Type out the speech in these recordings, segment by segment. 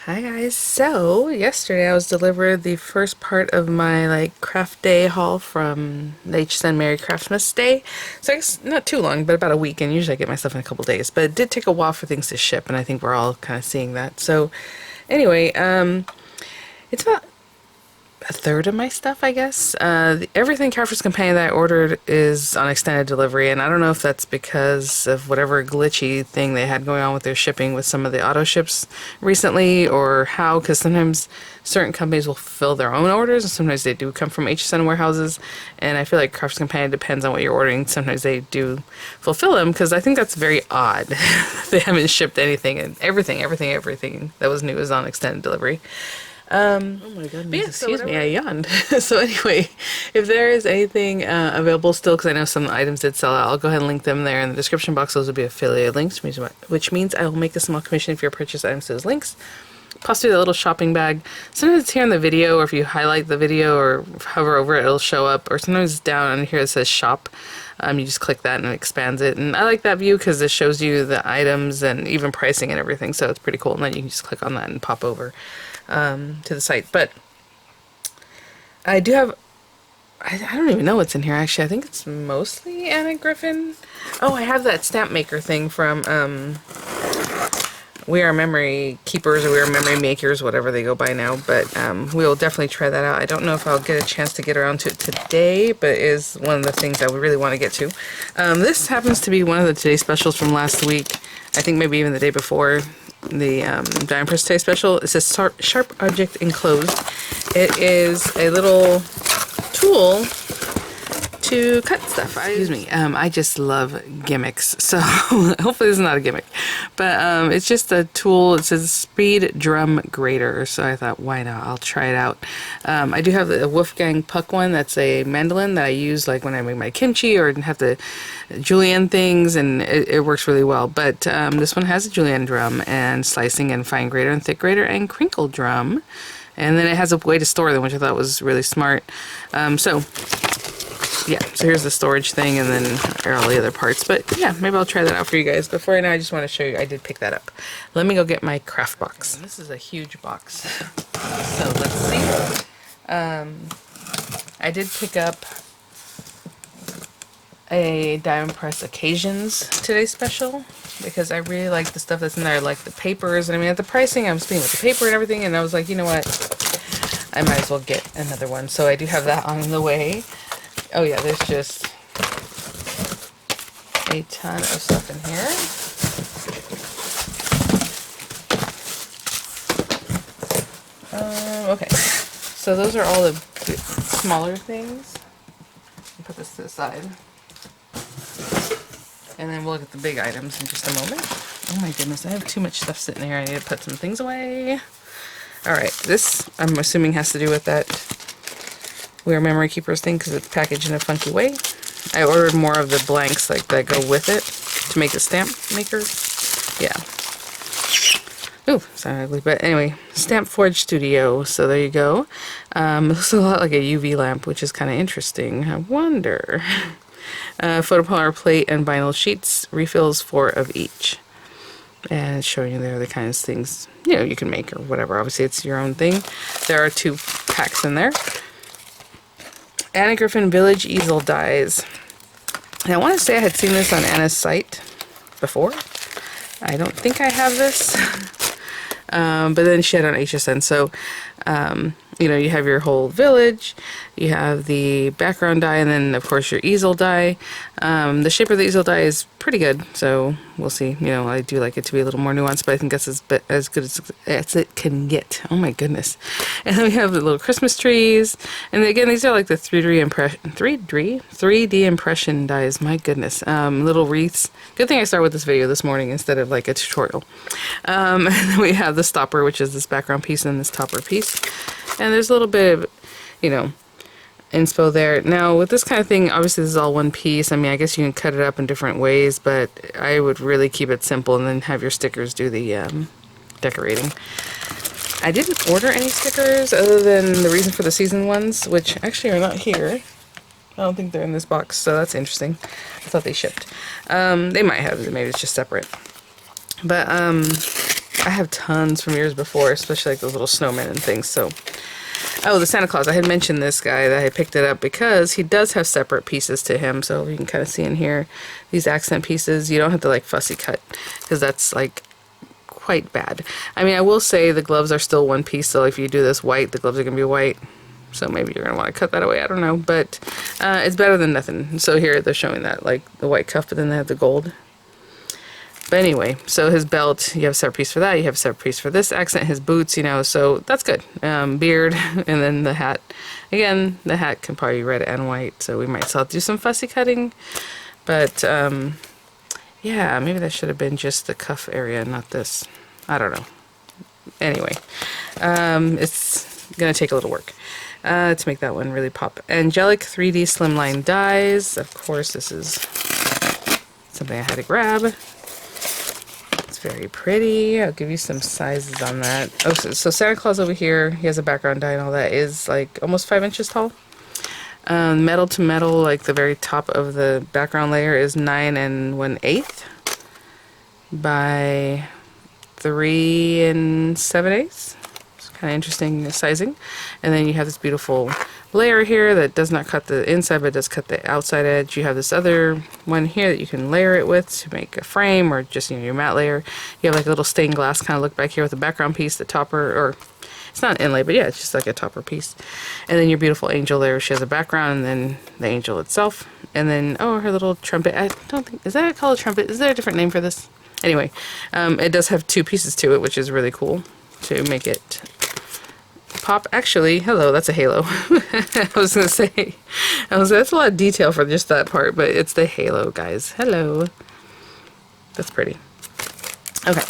Hi guys. So yesterday I was delivered the first part of my craft day haul from the HSN Merry Craftsmas Day. So I guess not too long, but about a week, and usually I get my stuff in a couple days. But it did take a while for things to ship, and I think we're all kind of seeing that. So anyway, it's about a third of my stuff, I guess. Everything Crafter's Companion that I ordered is on extended delivery, and I don't know if that's because of whatever glitchy thing they had going on with their shipping with some of the auto ships recently, or how, because sometimes certain companies will fulfill their own orders, and sometimes they do come from HSN warehouses, and I feel like Crafter's Companion depends on what you're ordering. Sometimes they do fulfill them, because I think that's very odd. They haven't shipped anything, and everything that was new is on extended delivery. Oh my goodness, yeah, excuse me, I yawned. So anyway, if there is anything available still, because I know some items did sell out, I'll go ahead and link them there in the description box. Those will be affiliate links, which means I will make a small commission if you purchase items to those links. Possibly the little shopping bag. Sometimes it's here in the video, or if you highlight the video or hover over it, it'll show up, or sometimes it's down under here it says shop. You just click that and it expands it, and I like that view because it shows you the items and even pricing and everything, so it's pretty cool. And then you can just click on that and pop over to the site. But I do have, I don't even know what's in here actually. I think it's mostly Anna Griffin. Oh, I have that stamp maker thing from We Are Memory Keepers, or We Are Memory Makers, whatever they go by now, but we'll definitely try that out. I don't know if I'll get a chance to get around to it today, but it is one of the things I would really want to get to. This happens to be one of the Today Specials from last week. I think maybe even the day before. The Diamond Press Today Special. It says Sharp Object Enclosed. It is a little tool to cut stuff. Excuse me. I just love gimmicks, so hopefully this is not a gimmick. But it's just a tool. It says Speed Drum Grater, so I thought, why not? I'll try it out. I do have the Wolfgang Puck one. That's a mandolin that I use like when I make my kimchi or have to julienne things, and it works really well. But this one has a julienne drum and slicing and fine grater and thick grater and crinkle drum. And then it has a way to store them, which I thought was really smart. Yeah, so here's the storage thing, and then all the other parts. But yeah, maybe I'll try that out for you guys. But for right now, I just want to show you, I did pick that up. Let me go get my craft box. And this is a huge box. So let's see. I did pick up a Diamond Press Occasions Today Special, because I really like the stuff that's in there. I like the papers, and I mean, at the pricing, I was speaking with the paper and everything, and I was like, you know what? I might as well get another one. So I do have that on the way. Oh yeah, there's just a ton of stuff in here. Okay, so those are all the smaller things. I'll put this to the side. And then we'll look at the big items in just a moment. Oh my goodness, I have too much stuff sitting here. I need to put some things away. Alright, this I'm assuming has to do with that We Are Memory Keepers thing, because it's packaged in a funky way. I ordered more of the blanks like that go with it to make a stamp maker. Yeah. Ooh, sound ugly, but anyway, Stamp Forge Studio. So there you go. It looks a lot like a UV lamp, which is kind of interesting. I wonder. Photopolymer plate and vinyl sheets, refills 4 of each. And it's showing you there the kinds of things, you know, you can make or whatever. Obviously, it's your own thing. There are 2 packs in there. Anna Griffin Village Easel Dies. And I want to say I had seen this on Anna's site before. I don't think I have this. But then she had it on HSN. So, you know, you have your whole village, you have the background die, and then of course your easel die. The shape of the easel die is pretty good, so we'll see. You know, I do like it to be a little more nuanced, but I think that's as good as it can get. Oh my goodness. And then we have the little Christmas trees, and again, these are like the 3D impression dies. My goodness. Little wreaths. Good thing I started with this video this morning instead of like a tutorial. And then we have the stopper, which is this background piece, and this topper piece. And there's a little bit of, you know, inspo there. Now, with this kind of thing, obviously this is all one piece. I mean, I guess you can cut it up in different ways, but I would really keep it simple and then have your stickers do the decorating. I didn't order any stickers other than the Reason for the Season ones, which actually are not here. I don't think they're in this box, so that's interesting. I thought they shipped. They might have, maybe it's just separate. But I have tons from years before, especially like those little snowmen and things. So, oh, the Santa Claus. I had mentioned this guy that I picked it up because he does have separate pieces to him. So you can kind of see in here, these accent pieces. You don't have to like fussy cut because that's like quite bad. I mean, I will say the gloves are still one piece. So if you do this white, the gloves are going to be white. So maybe you're going to want to cut that away. I don't know. But it's better than nothing. So here they're showing that, like the white cuff, but then they have the gold. But anyway, so his belt, you have a separate piece for that. You have a separate piece for this accent, his boots, you know, so that's good. Beard, and then the hat. Again, the hat can probably be red and white, so we might still have to do some fussy cutting. But, yeah, maybe that should have been just the cuff area, not this. I don't know. Anyway, it's going to take a little work to make that one really pop. Angelic 3D Slimline dies. Of course, this is something I had to grab. Very pretty. I'll give you some sizes on that. Oh, so Santa Claus over here, he has a background die and all that, is like almost 5 inches tall. Metal to metal, like the very top of the background layer is 9 1/8 by 3 7/8. It's kind of interesting sizing. And then you have this beautiful layer here that does not cut the inside but does cut the outside edge. You have this other one here that you can layer it with to make a frame, or just, you know, your matte layer. You have like a little stained glass kind of look back here with the background piece, the topper, or it's not an inlay, but yeah, it's just like a topper piece. And then your beautiful angel there, she has a background, and then the angel itself. And then, oh, her little trumpet. I don't think, is that called a trumpet? Is there a different name for this? Anyway, it does have 2 pieces to it, which is really cool to make it pop. Actually, hello, that's a halo. I was gonna say, that's a lot of detail for just that part, but it's the halo, guys. Hello. That's pretty. Okay.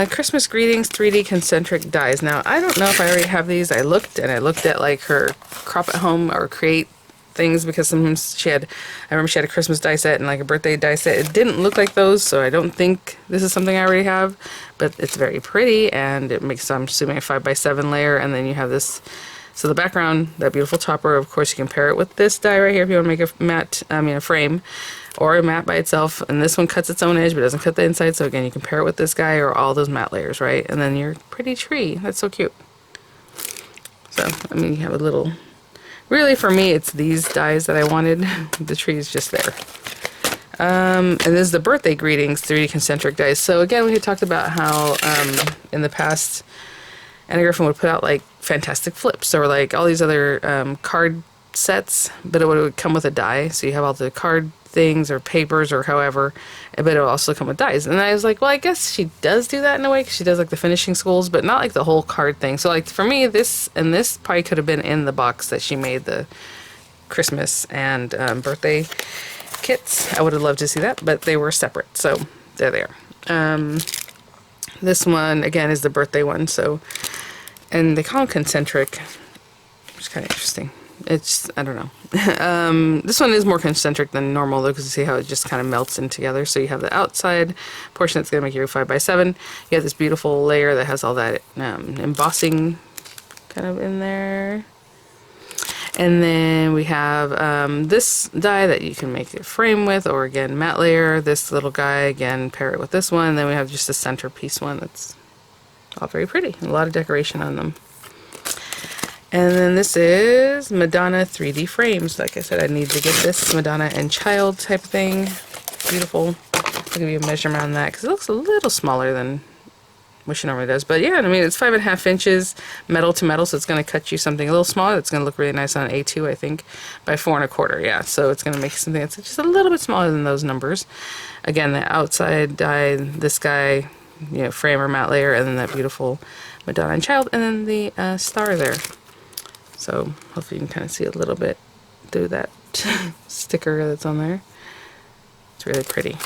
Christmas Greetings 3D Concentric dies. Now, I don't know if I already have these. I looked at like her crop at home or create things, because sometimes I remember she had a Christmas die set and like a birthday die set. It didn't look like those, so I don't think this is something I already have, but it's very pretty, and it makes, I'm assuming, a 5x7 layer. And then you have this, so the background, that beautiful topper. Of course, you can pair it with this die right here if you want to make a matte, a frame, or a matte by itself. And this one cuts its own edge but doesn't cut the inside, so again, you can pair it with this guy or all those matte layers, right? And then your pretty tree. That's so cute. So, I mean, you have a little, really for me, it's these dies that I wanted. The tree is just there. And this is the Birthday Greetings 3D Concentric dies. So again, we had talked about how in the past, Anna Griffin would put out like fantastic flips, or like all these other card sets, but it would come with a die. So you have all the card things or papers or however, but it would also come with dies. And I was like, well, I guess she does do that in a way, because she does like the finishing schools, but not like the whole card thing. So like for me, this and this probably could have been in the box that she made the Christmas and birthday kits. I would have loved to see that, but they were separate, so they're there. This one again is the birthday one, so, and they call them concentric, which is kind of interesting. It's, I don't know. This one is more concentric than normal though, because you see how it just kind of melts in together. So you have the outside portion that's going to make your 5x7. You have this beautiful layer that has all that embossing kind of in there. And then we have this die that you can make a frame with, or again, matte layer. This little guy, again, pair it with this one. And then we have just a centerpiece one that's all very pretty. A lot of decoration on them. And then this is Madonna 3D frames. Like I said, I need to get this Madonna and child type of thing. Beautiful. I'll give you a measurement on that, because it looks a little smaller than what she normally does. But yeah, I mean, it's 5.5 inches metal to metal, so it's going to cut you something a little smaller. It's going to look really nice on an A2, I think, by 4.25. Yeah, so it's going to make something that's just a little bit smaller than those numbers. Again, the outside die, this guy, you know, frame or matte layer, and then that beautiful Madonna and child, and then the star there. So hopefully you can kind of see a little bit through that sticker that's on there. It's really pretty.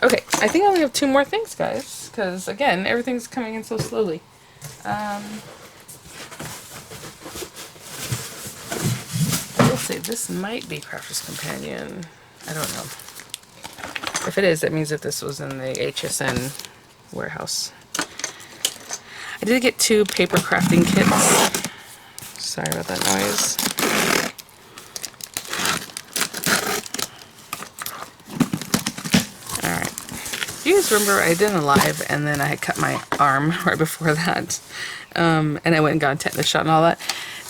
Okay, I think I only have 2 more things, guys, because again, everything's coming in so slowly. We'll see, this might be Crafter's Companion. I don't know. If it is, that means that this was in the HSN warehouse. I did get 2 paper crafting kits. Sorry about that noise. Alright. Do you guys remember I did a live and then I had cut my arm right before that? And I went and got a tetanus shot and all that.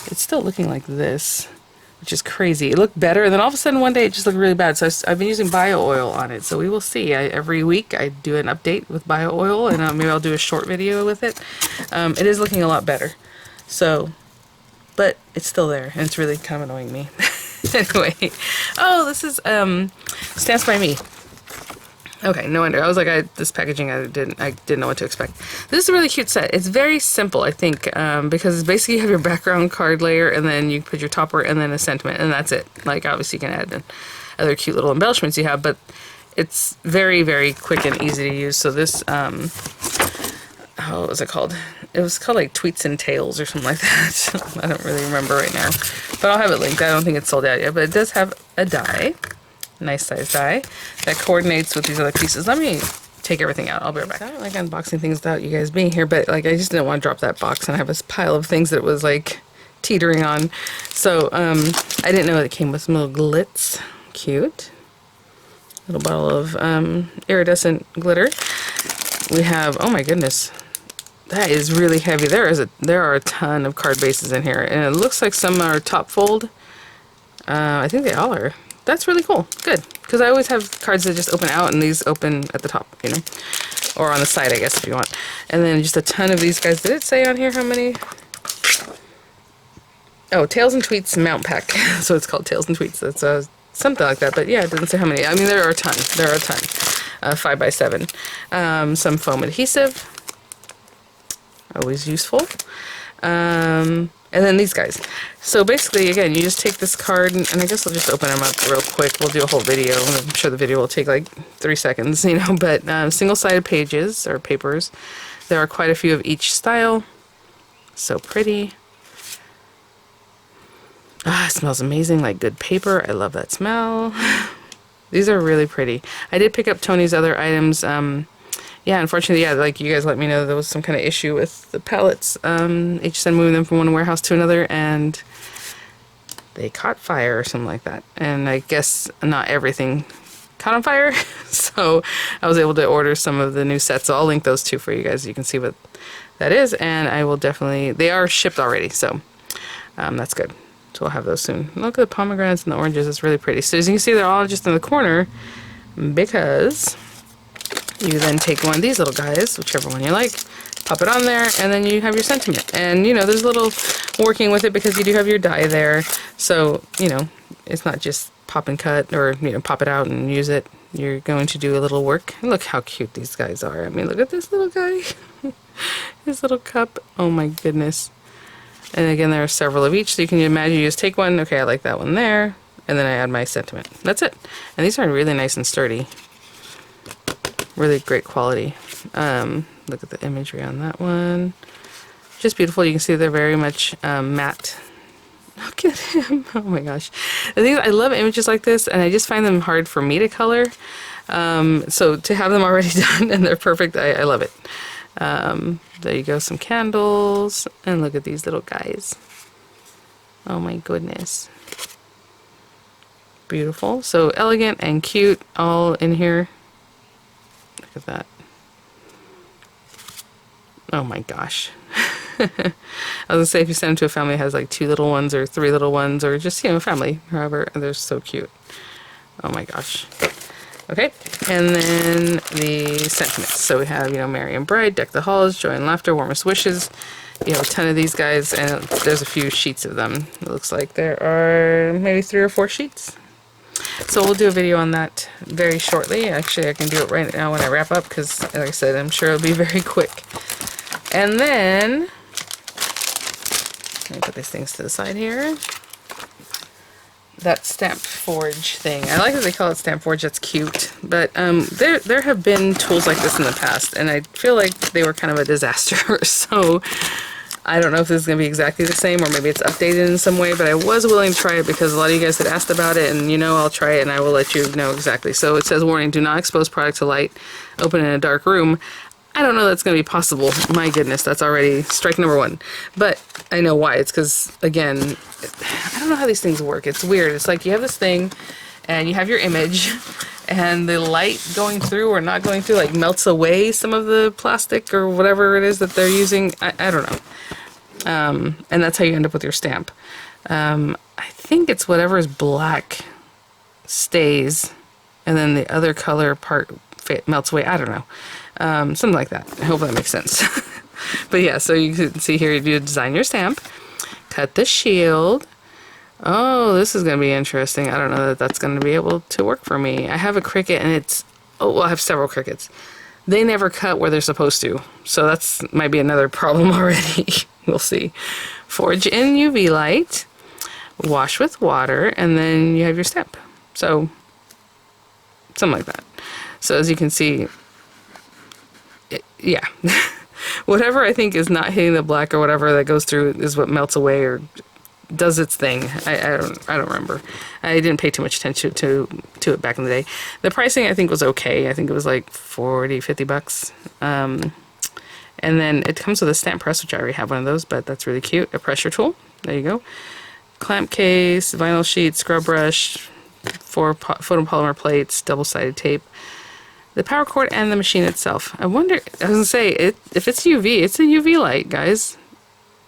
It's still looking like this, which is crazy. It looked better, and then all of a sudden one day it just looked really bad. So I've been using bio oil on it. So we will see. Every week I do an update with bio oil, and maybe I'll do a short video with it. It is looking a lot better. So, but it's still there, and it's really kind of annoying me. Anyway, oh, this is Stamps by Me. Okay, no wonder. I was like, this packaging, I didn't know what to expect. This is a really cute set. It's very simple, I think, because basically you have your background card layer, and then you put your topper, and then a sentiment, and that's it. Like, obviously you can add in other cute little embellishments you have, but it's very, very quick and easy to use. So this, what was it called? It was called like Tweets and Tails or something like that. I don't really remember right now, but I'll have it linked. I don't think it's sold out yet, but it does have a die. Nice size die that coordinates with these other pieces. Let me take everything out. I'll be right back. I don't like unboxing things without you guys being here, but like I just didn't want to drop that box and I have this pile of things that was like teetering on. So I didn't know that it came with some little glitz. Cute. Little bottle of iridescent glitter. We have, oh my goodness, that is really heavy. There are a ton of card bases in here, and it looks like some are top fold. I think they all are. That's really cool. Good. Because I always have cards that just open out, and these open at the top, you know? Or on the side, I guess, if you want. And then just a ton of these guys. Did it say on here how many? Oh, Tails and Tweets Mount Pack. So it's called Tails and Tweets. That's something like that. But yeah, it doesn't say how many. I mean, there are a ton. 5x7. Some foam adhesive. Always useful. And then these guys. So basically, again, you just take this card, and I guess I'll just open them up real quick. We'll do a whole video. I'm sure the video will take like 3 seconds, you know, but single-sided pages, or papers. There are quite a few of each style. So pretty. Ah, it smells amazing, like good paper. I love that smell. These are really pretty. I did pick up Tony's other items. Yeah, unfortunately, yeah, like you guys let me know there was some kind of issue with the pallets. HSN moving them from one warehouse to another, and they caught fire or something like that. And I guess not everything caught on fire, so I was able to order some of the new sets. So I'll link those two for you guys. You can see what that is, and I will definitely, they are shipped already, so that's good. So we'll have those soon. Look at the pomegranates and the oranges. It's really pretty. So as you can see, they're all just in the corner because you then take one of these little guys, whichever one you like, pop it on there, and then you have your sentiment. And, you know, there's a little working with it because you do have your die there. So, you know, it's not just pop and cut or, you know, pop it out and use it. You're going to do a little work. Look how cute these guys are. I mean, look at this little guy. His little cup. Oh my goodness. And again, there are several of each, so you can imagine you just take one. Okay, I like that one there. And then I add my sentiment. That's it. And these are really nice and sturdy. Really great quality. Look at the imagery on that one. Just beautiful. You can see they're very much matte. Look at him. Oh my gosh. The thing is, I love images like this, and I just find them hard for me to color. So to have them already done and they're perfect, I love it. There you go, some candles. And look at these little guys. Oh my goodness. Beautiful. So elegant and cute all in here. Look at that. Oh my gosh. I was gonna say, if you send them to a family that has like 2 little ones or 3 little ones, or just, you know, a family, however, they're so cute. Oh my gosh. Okay, and then the sentiments. So we have, you know, Merry and Bride, Deck the Halls, Joy and Laughter, Warmest Wishes. You have a ton of these guys, and there's a few sheets of them. It looks like there are maybe 3 or 4 sheets. So we'll do a video on that very shortly. Actually, I can do it right now when I wrap up because, like I said, I'm sure it'll be very quick. And then, let me put these things to the side here. That Stamp Forge thing. I like that they call it Stamp Forge. That's cute. But there have been tools like this in the past, and I feel like they were kind of a disaster. So I don't know if this is going to be exactly the same, or maybe it's updated in some way, but I was willing to try it because a lot of you guys had asked about it, and you know, I'll try it and I will let you know exactly. So it says, warning, do not expose product to light, open in a dark room. I don't know that's going to be possible. My goodness, that's already strike number 1. But I know why. It's because, again, I don't know how these things work. It's weird. It's like you have this thing, and you have your image, and the light going through or not going through like melts away some of the plastic or whatever it is that they're using. I don't know. And that's how you end up with your stamp. I think it's whatever is black stays, and then the other color part melts away. I don't know. Something like that. I hope that makes sense. But yeah, so you can see here, you design your stamp, cut the shield. Oh, this is going to be interesting. I don't know that that's going to be able to work for me. I have a Cricut, and it's, oh, well, I have several Cricuts. They never cut where they're supposed to. So that's might be another problem already. We'll see. Forge in UV light, wash with water, and then you have your stamp. So, something like that. So as you can see, yeah. Whatever I think is not hitting the black or whatever that goes through is what melts away or does its thing. I don't remember. I didn't pay too much attention to it back in the day. The pricing I think was okay. I think it was like 40, 50 bucks. And then it comes with a stamp press, which I already have one of those, but that's really cute. A pressure tool. There you go. Clamp case, vinyl sheet, scrub brush, 4 photopolymer plates, double-sided tape. The power cord and the machine itself. I wonder, I was gonna say, if it's UV, it's a UV light, guys.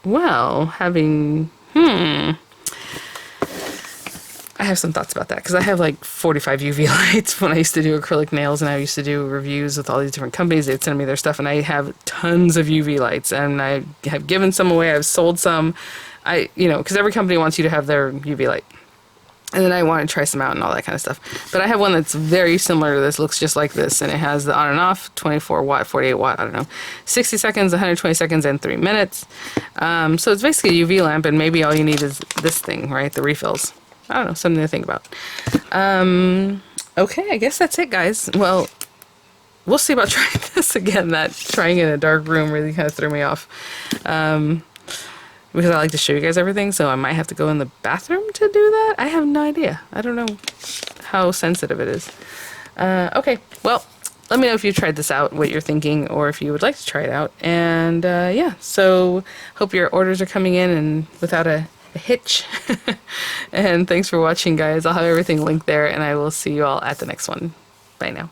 Well, having, I have some thoughts about that, because I have like 45 UV lights when I used to do acrylic nails, and I used to do reviews with all these different companies. They'd send me their stuff, and I have tons of UV lights, and I have given some away, I've sold some. Because every company wants you to have their UV light. And then I want to try some out and all that kind of stuff. But I have one that's very similar to this, looks just like this, and it has the on and off, 24 watt, 48 watt, I don't know, 60 seconds, 120 seconds, and 3 minutes. So it's basically a UV lamp, and maybe all you need is this thing, right, the refills. I don't know, something to think about. Okay, I guess that's it, guys. Well, we'll see about trying this again. That trying in a dark room really kind of threw me off. Because I like to show you guys everything, so I might have to go in the bathroom to do that. I have no idea. I don't know how sensitive it is. Okay, well, let me know if you tried this out, what you're thinking, or if you would like to try it out. And yeah, so hope your orders are coming in and without a hitch. And thanks for watching, guys. I'll have everything linked there, and I will see you all at the next one. Bye now.